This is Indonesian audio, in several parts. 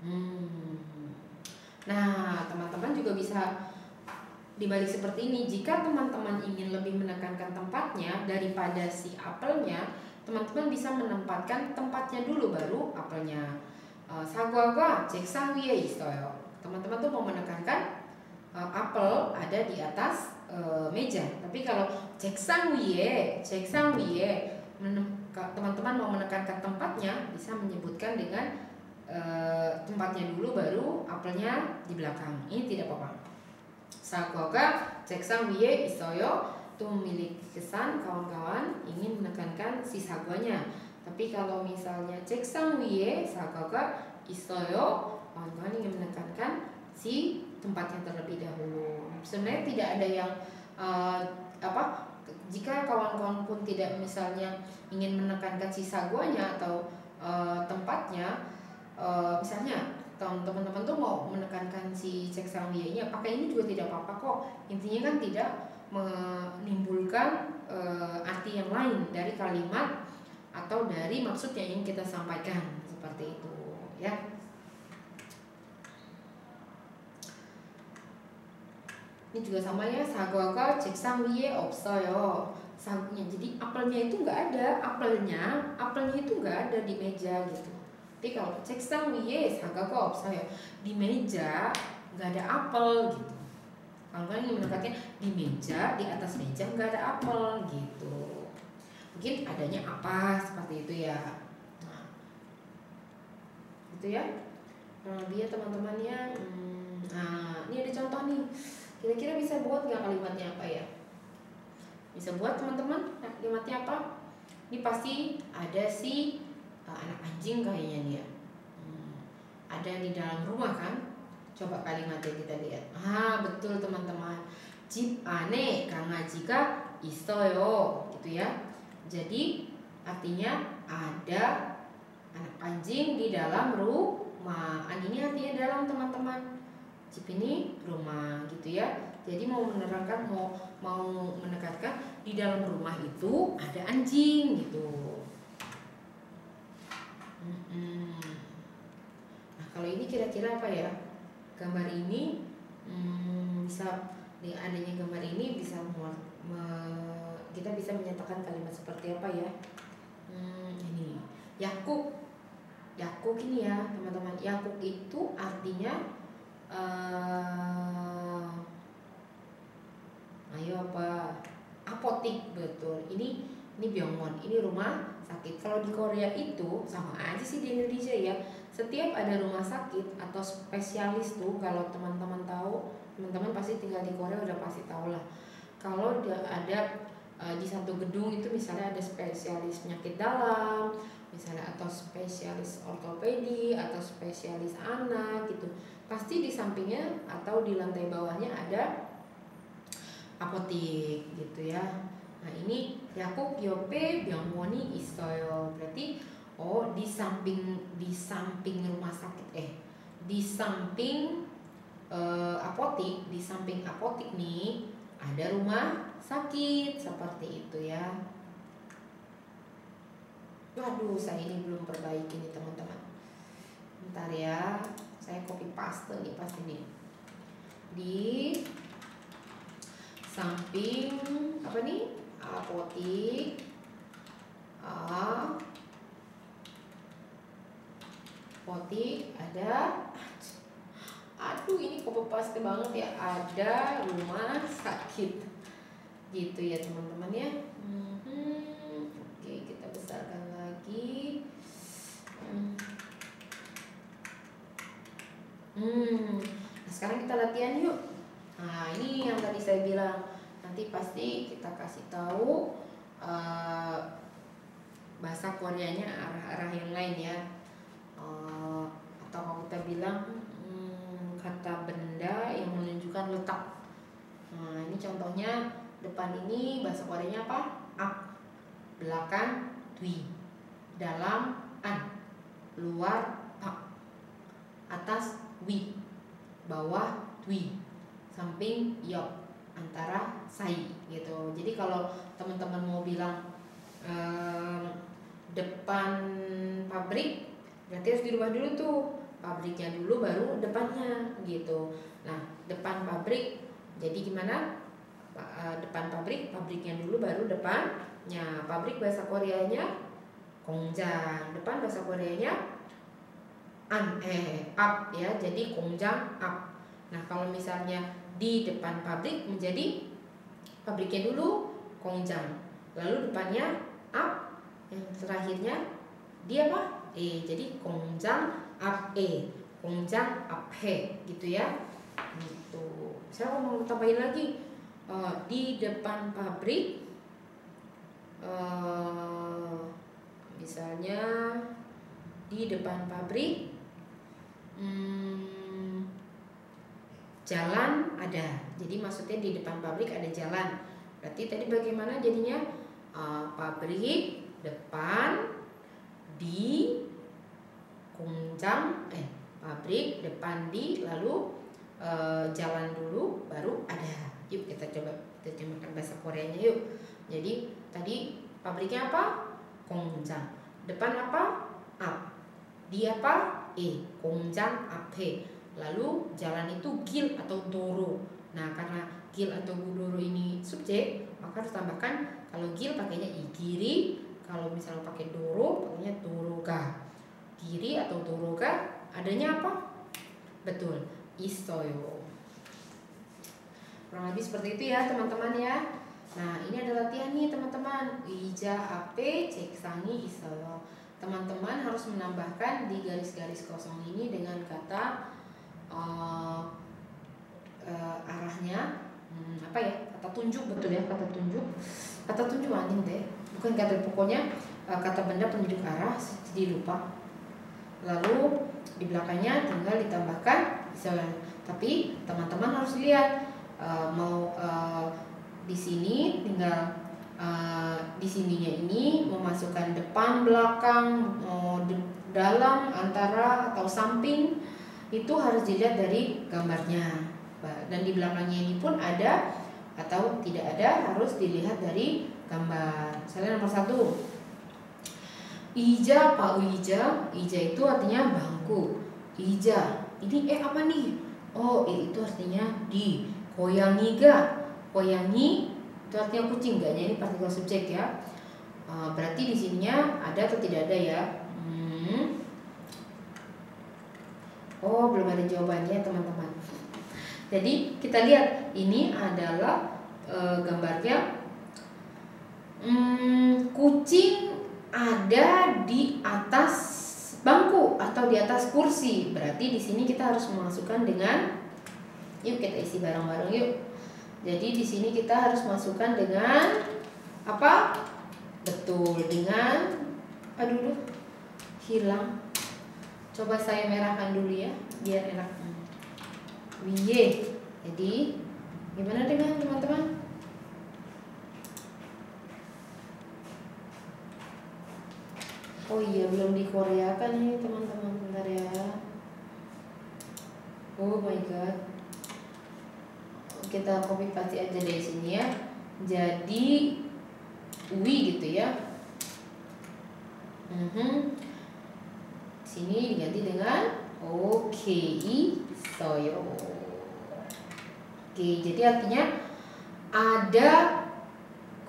Hmm. Nah, teman-teman juga bisa dibalik seperti ini. Jika teman-teman ingin lebih menekankan tempatnya daripada si apelnya, teman-teman bisa menempatkan tempatnya dulu baru apelnya. 사과가 책상 위에 있어요. teman-teman tuh mau menekankan apel ada di atas meja. Tapi kalau 책상 위에 teman-teman mau menekankan tempatnya bisa menyebutkan dengan tempatnya dulu baru apelnya di belakang. Ini tidak apa-apa. 사과가 책상 위에 있어요. Itu memiliki kesan kawan-kawan ingin menekankan si saguanya. Tapi kalau misalnya 책상 위에 사과가 있어요, kawan-kawan ingin menekankan si tempatnya terlebih dahulu. Sebenarnya tidak ada yang jika kawan-kawan pun tidak misalnya ingin menekankan si saguanya atau tempatnya, misalnya teman-teman tuh mau menekankan si 책상 위에nya, pakai ini juga tidak apa-apa kok. Intinya kan tidak menimbulkan arti yang lain dari kalimat atau dari maksud yang ingin kita sampaikan, seperti itu ya. Ini juga sama ya, 사과가 책상 위에 없어요. Jadi apelnya itu nggak ada, apelnya itu nggak ada di meja gitu. Tapi kalau 책상 위에 사과가 없어요, di meja nggak ada apel gitu. Kalau kalian ingin menekankan di meja, di atas meja nggak ada apel gitu. Mungkin adanya apa seperti itu ya. Nah, itu ya. Dia teman-temannya. Nah, ini ada contoh nih. Kira-kira bisa buat nggak kalimatnya apa ya? Bisa buat teman-teman kalimatnya apa? Ini pasti ada si anak anjing kayaknya nih ya. Ada di dalam rumah kan? Coba kalimatnya kita lihat. Betul teman-teman. 집 안에 강아지가 있어요. Gitu ya. Jadi artinya ada anak anjing di dalam rumah. Ini artinya dalam teman-teman. 집 ini rumah gitu ya. Jadi mau menerangkan mau menekankan di dalam rumah itu ada anjing gitu. Nah, kalau ini kira-kira apa ya? Gambar ini bisa dengan adanya gambar ini bisa kita bisa menyatakan kalimat seperti apa ya? Ini Yakub ini ya teman-teman. Yakub itu artinya apotik, betul. Ini 병원, ini rumah sakit. Kalau di Korea itu sama aja sih di Indonesia ya. Setiap ada rumah sakit atau spesialis tuh, kalau teman-teman tahu, teman-teman pasti tinggal di Korea udah pasti tahu lah. Kalau ada di satu gedung itu misalnya ada spesialis penyakit dalam, misalnya atau spesialis ortopedi atau spesialis anak gitu. Pasti di sampingnya atau di lantai bawahnya ada apotik gitu ya. Nah, ini Yakub 옆에 병원이 있어요. Berarti di samping rumah sakit di samping apotik, di samping apotik nih ada rumah sakit, seperti itu ya. Waduh, saya ini belum perbaiki nih teman-teman. Bentar ya, saya copy paste nih pasti nih. Di samping apa nih? Apotik. Apotik ada. Aduh, ini copy paste banget ya. Ada rumah sakit. Gitu ya teman-teman ya. Oke, kita besarkan lagi. Nah, sekarang kita latihan yuk. Nah, ini yang tadi saya bilang, nanti pasti kita kasih tahu bahasa Koreanya arah-arah yang lain ya. Atau kalau kita bilang kata benda yang menunjukkan letak. Nah, ini contohnya, depan ini bahasa Koreanya apa? Up, belakang 뒤, dalam an, luar pak, atas 위, bawah 뒤, samping 옆, antara 사이 gitu. Jadi kalau teman-teman mau bilang depan pabrik, berarti harus dirubah dulu tuh. pabriknya dulu baru depannya gitu. Nah, depan pabrik jadi gimana? Depan pabrik, pabriknya dulu baru depannya. Pabrik bahasa Koreanya 공장. Depan bahasa Koreanya up ya. Jadi 공장 up. Nah, kalau misalnya di depan pabrik menjadi pabriknya dulu 공장. Lalu depannya up, yang terakhirnya dia apa? Jadi 공장 앞에, 공장 앞에 gitu ya. Gitu. Saya mau tambahin lagi di depan pabrik, misalnya di depan pabrik jalan ada. Jadi maksudnya di depan pabrik ada jalan. Berarti tadi bagaimana jadinya? Pabrik depan di 공장, pabrik depan di, lalu jalan dulu baru ada. Yuk kita coba terjemahkan bahasa Koreanya yuk. Jadi tadi pabriknya apa? 공장. Depan apa? Up. Di apa? 공장 앞에. Lalu jalan itu gil atau doro. Nah, karena gil atau doro ini subjek, maka harus tambahkan, kalau gil pakainya giri, kalau misalnya pakai doro pakainya doroga. Giri atau doroga adanya apa? Betul, 있어요. Kurang lebih seperti itu ya teman-teman ya. Nah, ini ada latihan nih teman-teman. 의자 앞에 책상이 있어요. Teman-teman harus menambahkan di garis-garis kosong ini dengan kata arahnya, apa ya? Kata tunjuk, betul ya, kata tunjuk. Kata tunjuk anjing deh. Bukan kata, pokoknya kata benda penunjuk arah, jadi lupa. Lalu di belakangnya tinggal ditambahkan misalnya. Tapi teman-teman harus lihat di sini tinggal di sininya ini memasukkan depan, belakang, dalam, antara atau samping, itu harus dilihat dari gambarnya. Dan di belakangnya ini pun ada atau tidak ada harus dilihat dari gambar. Misalnya nomor 1, ija, Pak Ija. Ija itu artinya bangku. Ija ini apa nih? Itu artinya di. 고양이가, 고양이 itu artinya kucing, enggaknya ini partikel subjek ya. Berarti di sininya ada atau tidak ada ya? Belum ada jawabannya teman-teman. Jadi kita lihat ini adalah gambarnya. Kucing ada di atas bangku atau di atas kursi. Berarti di sini kita harus memasukkan dengan, yuk kita isi bareng-bareng yuk. Jadi di sini kita harus masukkan dengan apa? Betul, dengan hilang. Coba saya merahkan dulu ya, biar enak. Wiye. Jadi gimana dengan teman-teman? Oh iya, belum dikoreakan nih teman-teman, bentar ya. Oh my god. Kita copy paste aja dari sini ya. Jadi wi gitu ya. Sini diganti dengan 있어요. Oke, jadi artinya ada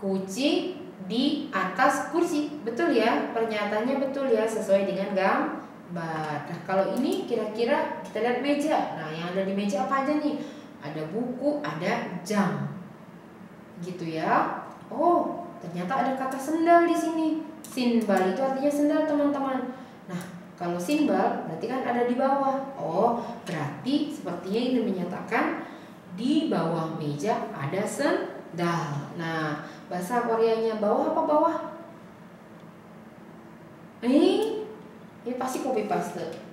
kucing di atas kursi. Betul ya, pernyataannya betul ya, sesuai dengan gambar. Nah, kalau ini kira-kira kita lihat meja. Nah, yang ada di meja apa aja nih? Ada buku, ada jam. Gitu ya. Ternyata ada kata sendal di sini. Sinbal itu artinya sendal, teman-teman. Nah, kalau sinbal berarti kan ada di bawah. Berarti sepertinya ini menyatakan di bawah meja ada sendal. Nah, bahasa Koreanya bawah apa bawah? Ini pasti copy paste.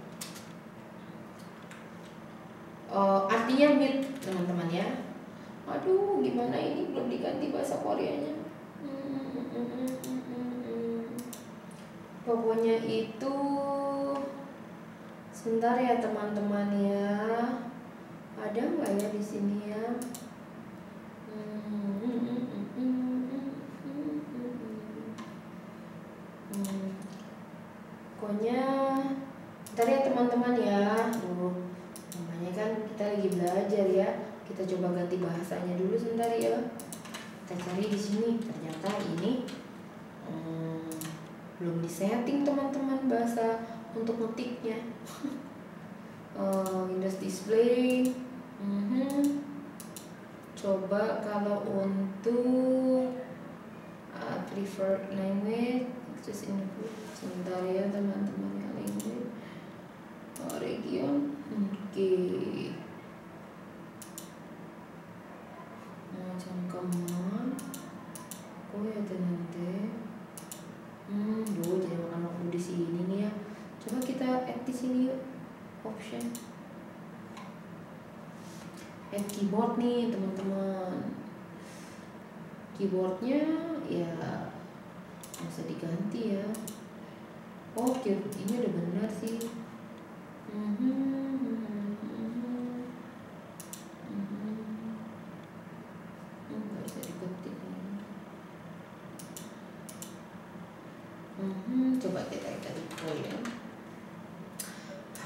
Artinya mid, teman-teman ya. Aduh, gimana ini belum diganti bahasa Koreanya. Pokoknya itu sebentar ya teman-teman ya. Ada nggak ya di sini ya? Pokoknya Ntar ya teman-teman ya. Namanya kan kita lagi belajar ya. Kita coba ganti bahasanya dulu sebentar ya. Kita cari di sini. Ternyata ini belum disetting teman-teman bahasa untuk ngetiknya. Windows display. Coba kalau untuk preferred language, just input sebentar ya teman-teman ya, language region. Oke. Macam command. Ya nanti. Jadi makan waktu di sini nih ya. Coba kita add di sini yuk. Option. Add keyboard nih teman-teman. Keyboardnya ya bisa diganti ya. Oke, ini udah benar sih. Nggak bisa diketik. Coba kita cari ya.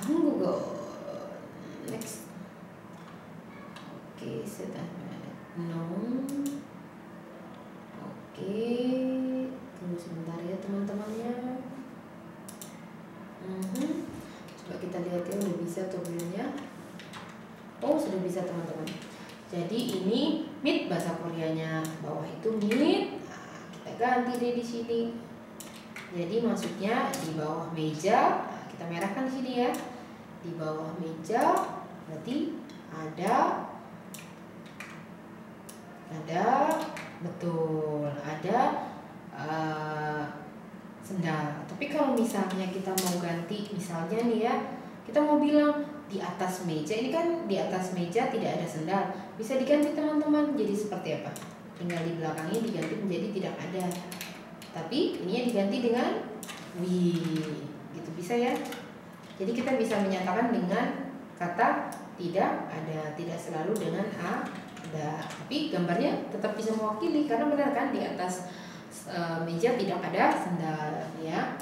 Google. Next. Oke, sudah. No. Oke, tunggu sebentar ya teman-temannya. Coba kita lihat ya udah bisa atau belum ya. Oh, sudah bisa teman-teman. Jadi ini meet bahasa Koreanya, bawah itu meet. Nah, kita ganti deh di sini. Jadi maksudnya di bawah meja, kita merahkan di sini ya. Di bawah meja berarti ada betul ada sendal. Tapi kalau misalnya kita mau ganti, misalnya nih ya, kita mau bilang di atas meja, ini kan di atas meja tidak ada sendal, bisa diganti teman-teman. Jadi seperti apa? Tinggal di belakangnya diganti menjadi tidak ada. Tapi ininya diganti dengan gitu bisa ya. Jadi kita bisa menyatakan dengan kata tidak ada, tidak selalu dengan ada. Tapi gambarnya tetap bisa mewakili karena benar kan di atas meja tidak ada sendal ya.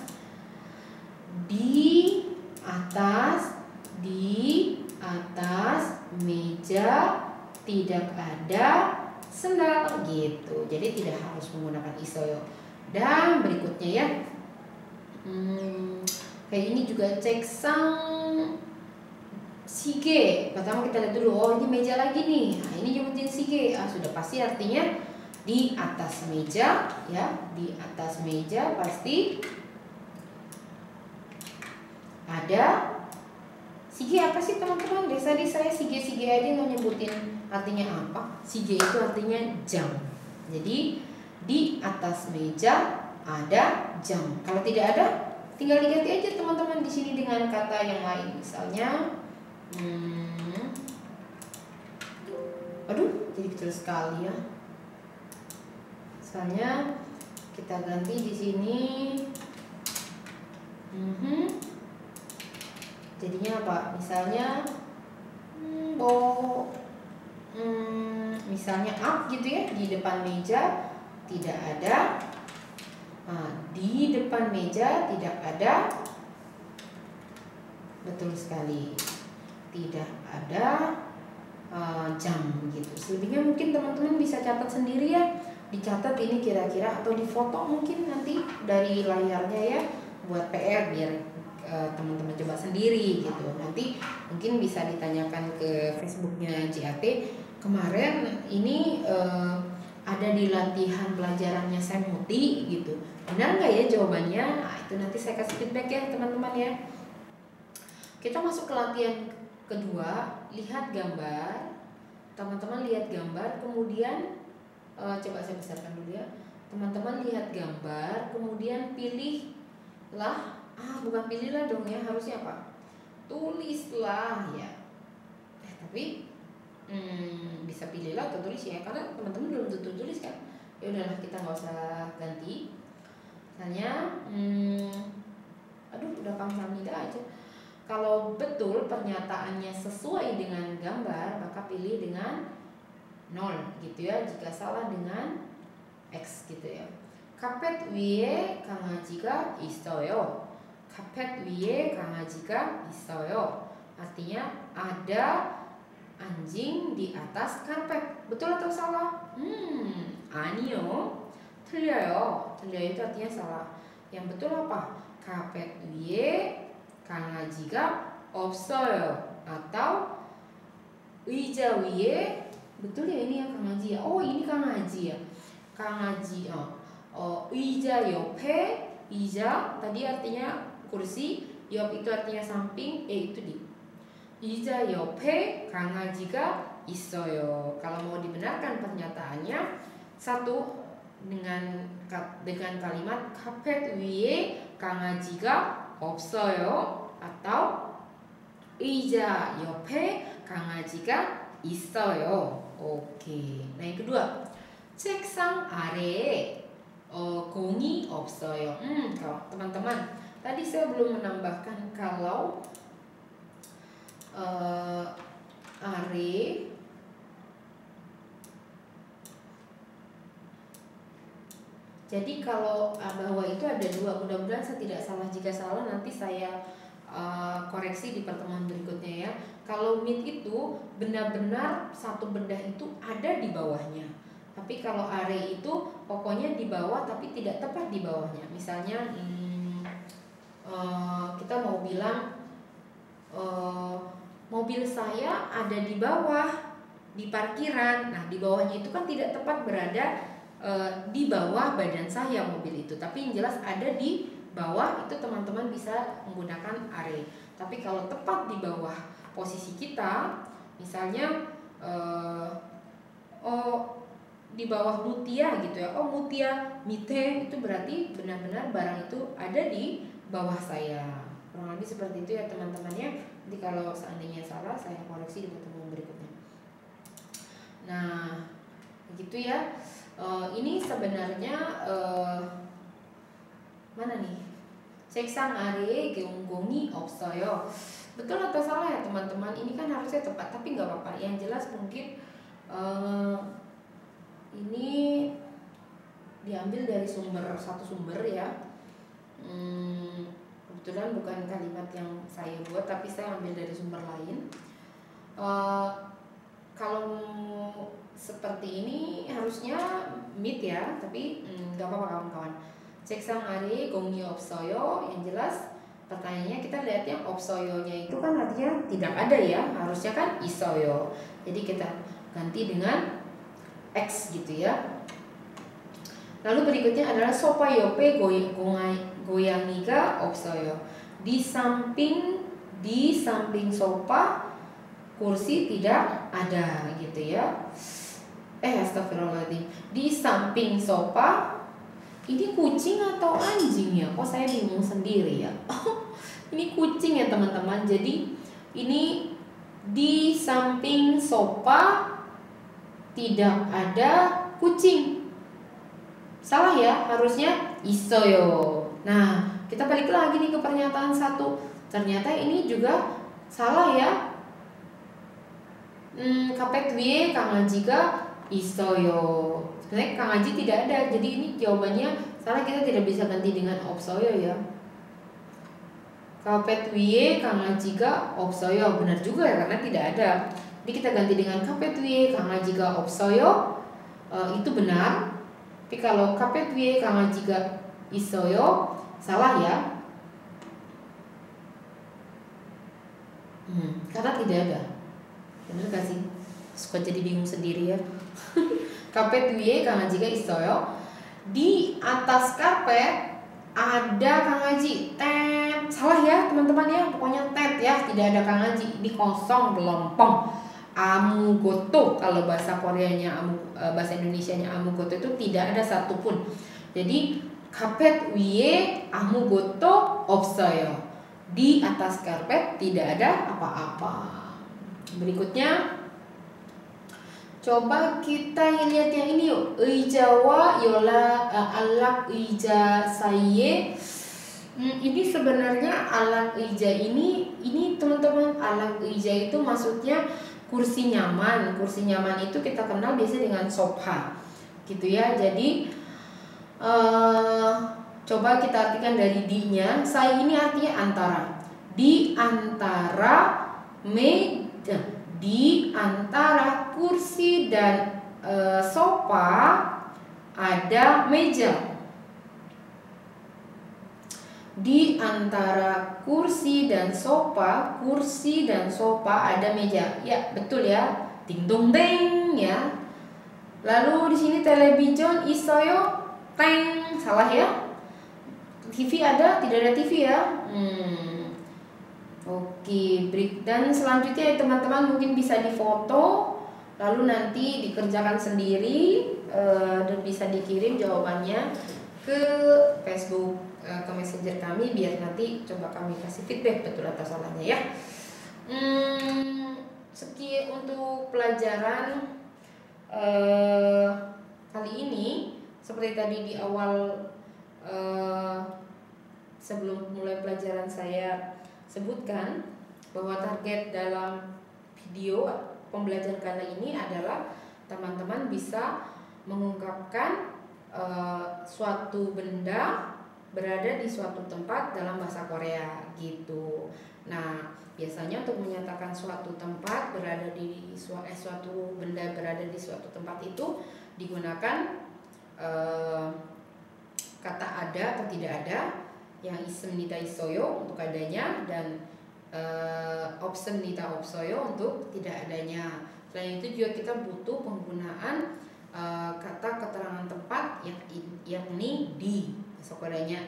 Di atas meja tidak ada sendal gitu. Jadi tidak harus menggunakan isoyo. Dan berikutnya ya, kayak ini juga cek sang sige. Pertama kita lihat dulu, oh ini meja lagi nih. Nah ini nyebutin sige, sudah pasti artinya di atas meja ya. Di atas meja pasti ada sige. Apa sih teman-teman? Tadi saya sige aja nggak nyebutin artinya apa. Sige itu artinya jam. Jadi di atas meja ada jam. Kalau tidak ada, tinggal diganti aja teman-teman di sini dengan kata yang lain. Misalnya, aduh, jadi kecil sekali ya. Misalnya kita ganti di sini. Jadinya apa? Misalnya, misalnya up gitu ya, di depan meja tidak ada. Di depan meja tidak ada. Betul sekali, tidak ada jam gitu. Selebihnya mungkin teman-teman bisa catat sendiri ya. Dicatat ini kira-kira atau difoto mungkin nanti dari layarnya ya, buat PR biar teman-teman coba sendiri gitu. Nanti mungkin bisa ditanyakan ke Facebooknya JAT. Kemarin ini ada di latihan pelajarannya Semuti gitu. Benar nggak ya jawabannya? Nah, itu nanti saya kasih feedback ya teman-teman ya. Kita masuk ke latihan kedua. Lihat gambar. Teman-teman lihat gambar, kemudian coba saya besarkan dulu ya. Teman-teman lihat gambar, kemudian pilihlah. Bukan pilihlah dong ya, harusnya apa? Tulislah ya. Tapi bisa pilihlah atau tulis ya, karena teman-teman belum tentu tulis kan. Ya udahlah, kita nggak usah ganti. Misalnya, udah paham aja. Kalau betul pernyataannya sesuai dengan gambar, maka pilih dengan 0 gitu ya. Jika salah dengan X gitu ya. Kapet 위에 강아지가 있어요. 카펫 위에 강아지가 있어요. Artinya ada anjing di atas karpet. Betul atau salah? 아니요. 틀려요. 틀려요 itu artinya salah. Yang betul apa? 카펫 위에 강아지가 없어요. Atau 의자 위에, betul ya ini yang 강아지 ya. Oh ini 강아지 ya. 강아지. 의자 옆에, 의자 tadi artinya kursi, 옆 itu artinya samping, itu di. 의자 옆에 강아지가 있어요. Kalau mau dibenarkan pernyataannya, satu dengan kalimat 카펫 위에 강아지가 없어요 atau 의자 옆에 강아지가 있어요. Oke. Nah yang kedua, 책상 아래에 공이 없어요. Kalau teman-teman, tadi saya belum menambahkan kalau are. Jadi kalau bahwa itu ada dua, mudah-mudahan saya tidak salah. Jika salah nanti saya koreksi di pertemuan berikutnya ya. Kalau mid itu benar-benar satu benda itu ada di bawahnya. Tapi kalau are itu pokoknya di bawah tapi tidak tepat di bawahnya. Misalnya kita mau bilang mobil saya ada di bawah di parkiran. Nah di bawahnya itu kan tidak tepat berada di bawah badan saya mobil itu. Tapi yang jelas ada di bawah itu teman-teman bisa menggunakan are. Tapi kalau tepat di bawah posisi kita, misalnya di bawah Mutia gitu ya. Mutia mite, itu berarti benar-benar barang itu ada di bawah saya. Kurang lebih seperti itu ya teman-temannya. Jadi kalau seandainya salah saya koreksi di pertemuan berikutnya. Nah, begitu ya. Ini sebenarnya mana nih? 책상 아래에 공이 없어요. Betul atau salah ya teman-teman? Ini kan harusnya tepat, tapi nggak apa-apa. Yang jelas mungkin ini diambil dari satu sumber ya. Kebetulan bukan kalimat yang saya buat, tapi saya ambil dari sumber lain. Kalau seperti ini harusnya mid ya, tapi nggak apa-apa kawan-kawan. 책상 아래에 공이 없어요. Yang jelas pertanyaannya kita lihat yang 없어요nya itu kan artinya tidak ada ya, harusnya kan 있어요. Jadi kita ganti dengan X gitu ya. Lalu berikutnya adalah sofa 옆에 고양이가 없어요. Di samping sofa kursi tidak ada gitu ya. Astagfirullahaladzim. Di samping sofa, ini kucing atau anjing ya? Kok saya bingung sendiri ya. Ini kucing ya teman-teman. Jadi ini di samping sofa tidak ada kucing. Salah ya, harusnya 있어요. Nah, kita balik lagi nih ke pernyataan satu. Ternyata ini juga salah ya. 카펫 위에 강아지가 있어요. Sebenarnya 강아지 tidak ada. Jadi ini jawabannya salah, kita tidak bisa ganti dengan 없어요 ya. 카펫 위에 강아지가 없어요. Benar juga ya, karena tidak ada. Jadi kita ganti dengan 카펫 위에 강아지가 없어요. Itu benar. Tapi kalau 카펫 위에 강아지가 있어요, salah ya. Karena tidak ada. Benar gak sih? Suka jadi bingung sendiri ya. 카펫 위에 강아지가 있어요. Di atas karpet ada 강아지. Tet. Salah ya teman-teman ya. Pokoknya tet ya. Tidak ada 강아지. Ini kosong, belompong. 아무것도. Kalau bahasa Koreanya, bahasa Indonesianya 아무것도 itu tidak ada satupun. Jadi 카펫 위에 아무것도 없어요. Di atas karpet tidak ada apa-apa. Berikutnya, coba kita lihat yang ini yuk. 의자와 alak 의자 사이에. Ini sebenarnya alak 의자 ini teman-teman, alak 의자 itu maksudnya kursi nyaman. Kursi nyaman itu kita kenal biasanya dengan sofa, gitu ya. Jadi coba kita artikan dari di-nya. Sai ini artinya antara. Di antara meja, di antara kursi dan sofa ada meja. Di antara kursi dan sofa ada meja. Ya, betul ya. Ding dong deng ya. Lalu di sini television isoyo teng. Salah ya. TV ada, tidak ada TV ya. Oke, break. Dan selanjutnya ya teman-teman mungkin bisa difoto, lalu nanti dikerjakan sendiri dan bisa dikirim jawabannya ke Facebook, ke messenger kami, biar nanti coba kami kasih feedback betul atau salahnya ya. Sekian untuk pelajaran kali ini. Seperti tadi di awal sebelum mulai pelajaran saya sebutkan bahwa target dalam video pembelajaran kali ini adalah teman-teman bisa mengungkapkan suatu benda berada di suatu tempat dalam bahasa Korea gitu. Nah, biasanya untuk menyatakan suatu tempat berada di suatu benda berada di suatu tempat itu digunakan kata ada atau tidak ada, yang isem nita isoyo untuk adanya dan opsen nita opsoyo untuk tidak adanya. Selain itu juga kita butuh penggunaan kata keterangan tempat yakni di, bahasa Koreanya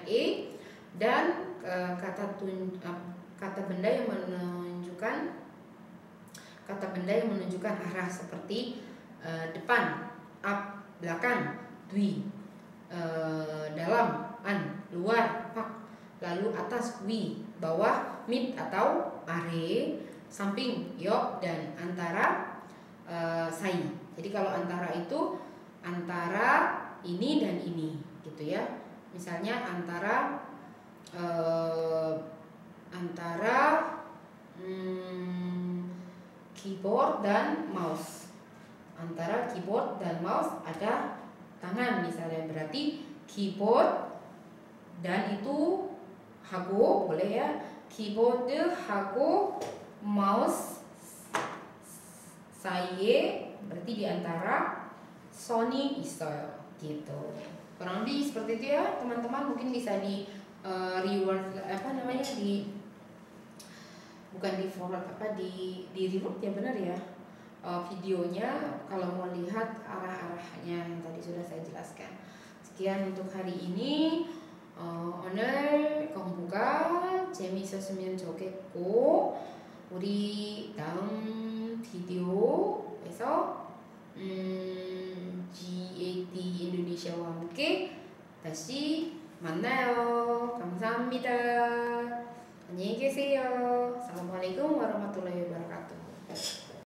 dan kata benda yang menunjukkan arah seperti depan, up, belakang, dwi, dalam, an, luar, pak, lalu atas, wi, bawah, mid atau are, samping, yok, dan antara, sai. Jadi kalau antara itu antara ini dan ini gitu ya. Misalnya antara keyboard dan mouse. Antara keyboard dan mouse ada tangan misalnya, berarti keyboard dan itu hago boleh ya. Keyboard hago mouse saya berarti di antara Sony isoyo gitu. Kurang lebih seperti itu ya teman-teman. Mungkin bisa di reward bukan di forward di reward ya, benar ya, videonya kalau mau lihat arah-arahnya yang tadi sudah saya jelaskan. Sekian untuk hari ini. 오늘 공부가 재미있었으면 좋겠고, 우리 다음 비디오에서 GAT 인도네시아와 함께 다시 만나요. 감사합니다. 안녕히 계세요. Assalamualaikum warahmatullahi wabarakatuh.